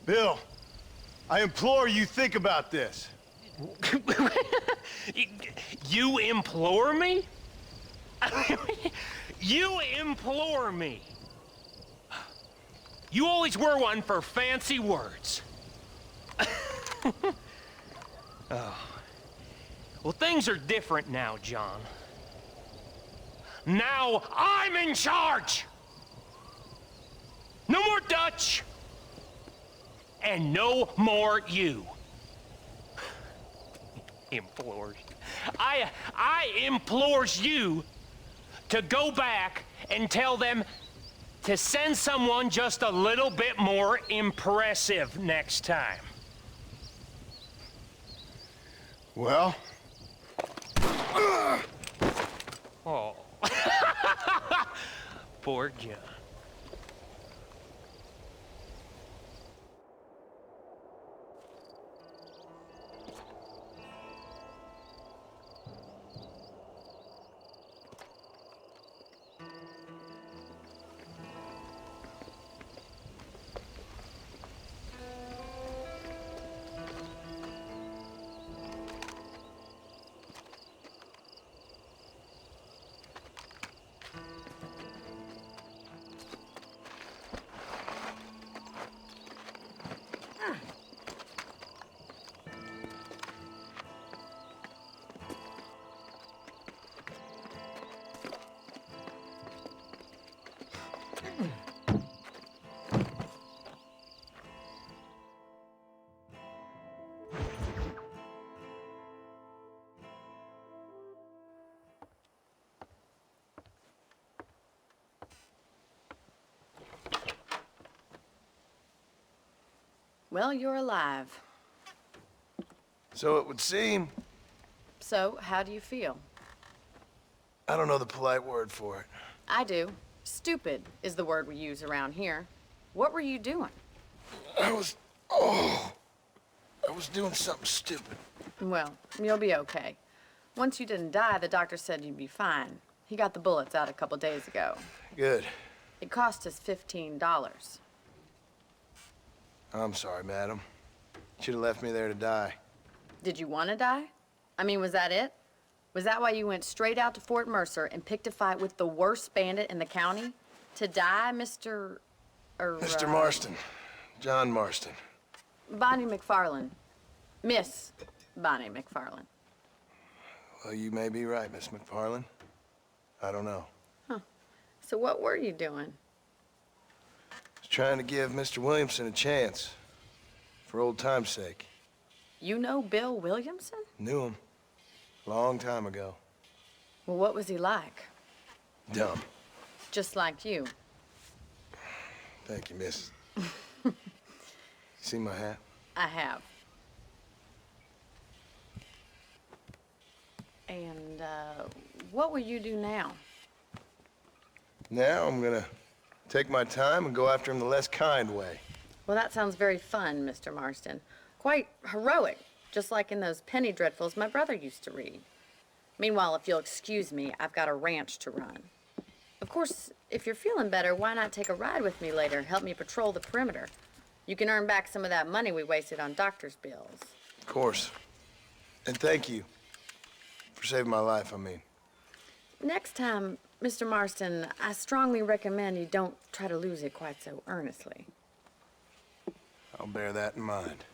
Bill, I implore you think about this. You implore me? You implore me? You always were one for fancy words. Oh. Well, things are different now, John. Now I'm in charge! No more Dutch! And no more you. Implores. I implores you to go back and tell them to send someone just a little bit more impressive next time. Well? Oh. Poor John. Well, you're alive. So it would seem. So, how do you feel? I don't know the polite word for it. I do. Stupid is the word we use around here. What were you doing? I was doing something stupid. Well, you'll be okay. Once you didn't die, the doctor said you'd be fine. He got the bullets out a couple days ago. Good. It cost us $15. I'm sorry, madam. Should have left me there to die. Did you want to die? I mean, was that it? Was that why you went straight out to Fort Mercer and picked a fight with the worst bandit in the county? To die, Mr. Mr. Marston. John Marston. Bonnie McFarland. Miss Bonnie McFarland. Well, you may be right, Miss McFarland. I don't know. Huh. So what were you doing? I was trying to give Mr. Williamson a chance. For old time's sake. You know Bill Williamson? Knew him. Long time ago. Well, what was he like? Dumb. Just like you. Thank you, miss. See my hat? I have. And, what will you do now? Now I'm gonna take my time and go after him the less kind way. Well, that sounds very fun, Mr. Marston. Quite heroic, just like in those penny dreadfuls my brother used to read. Meanwhile, if you'll excuse me, I've got a ranch to run. Of course, if you're feeling better, why not take a ride with me later and help me patrol the perimeter? You can earn back some of that money we wasted on doctor's bills. Of course. And thank you for saving my life, I mean. Next time, Mr. Marston, I strongly recommend you don't try to lose it quite so earnestly. I'll bear that in mind.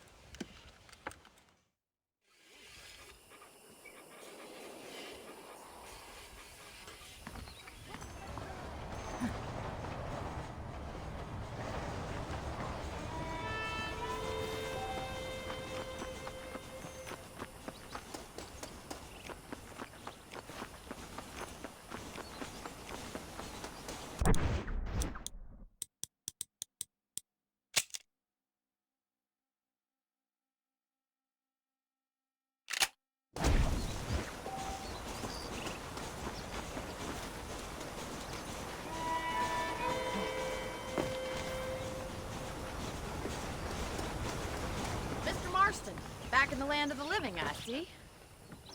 Back in the land of the living, I see.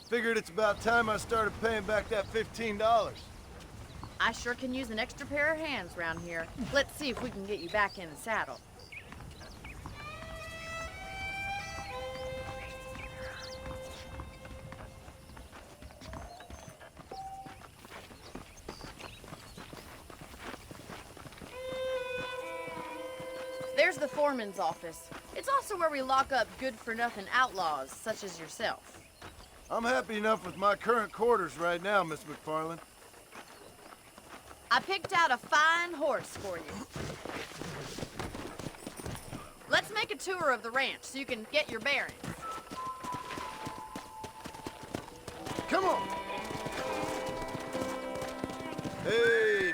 Figured it's about time I started paying back that $15. I sure can use an extra pair of hands around here. Let's see if we can get you back in the saddle. There's the foreman's office. It's also where we lock up good-for-nothing outlaws, such as yourself. I'm happy enough with my current quarters right now, Miss McFarland. I picked out a fine horse for you. Let's make a tour of the ranch so you can get your bearings. Come on! Hey!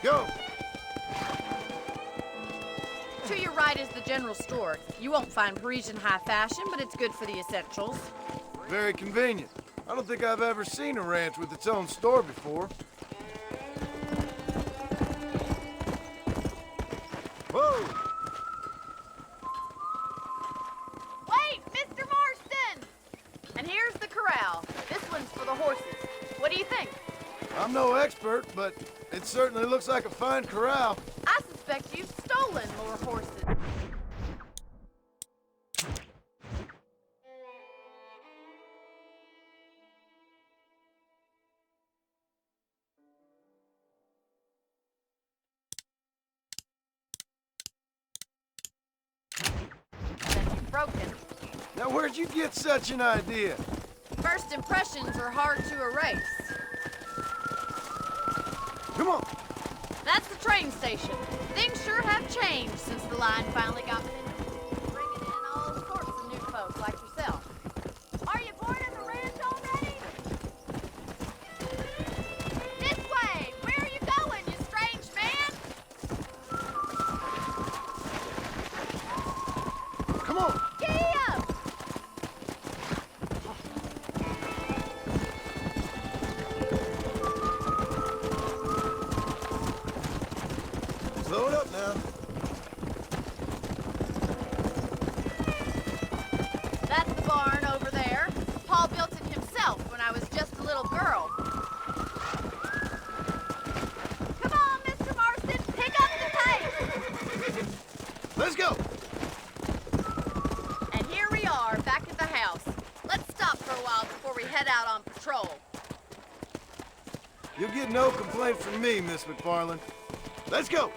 Go! To your right is the general store. You won't find Parisian high fashion, but it's good for the essentials. Very convenient. I don't think I've ever seen a ranch with its own store before. Whoa! Wait, Mr. Marston! And here's the corral. This one's for the horses. What do you think? I'm no expert, but it certainly looks like a fine corral. I suspect you've stolen more horses. That you've broken. Now, where'd you get such an idea? First impressions are hard to erase. Come on! That's the train station. Things sure have changed since the line finally got finished. Bringing in all sorts of new folk like yourself. Are you bored of the ranch already? This way! Where are you going, you strange man? Come on! Giddy up! Slow it up now. That's the barn over there. Paul built it himself when I was just a little girl. Come on, Mr. Marston, pick up the pace! Let's go! And here we are, back at the house. Let's stop for a while before we head out on patrol. You'll get no complaint from me, Miss McFarland. Let's go!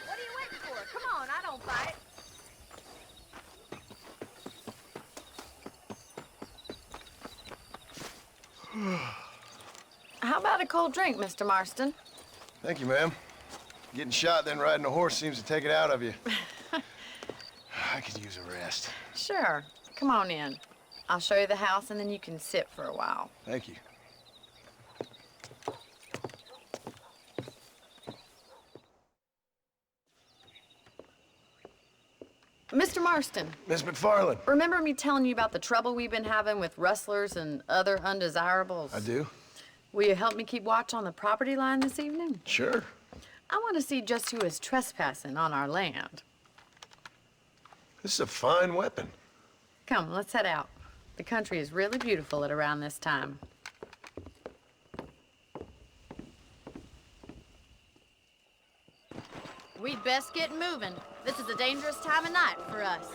What are you waiting for? Come on, I don't fight. How about a cold drink, Mr. Marston? Thank you, ma'am. Getting shot, then riding a horse seems to take it out of you. I could use a rest. Sure. Come on in. I'll show you the house and then you can sit for a while. Thank you. Mr. Marston, Miss McFarland. remember me telling you about the trouble we've been having with rustlers and other undesirables? I do? Will you help me keep watch on the property line this evening? Sure. I want to see just who is trespassing on our land. This is a fine weapon. Come, let's head out. The country is really beautiful at around this time. We'd best get moving. This is a dangerous time of night for us.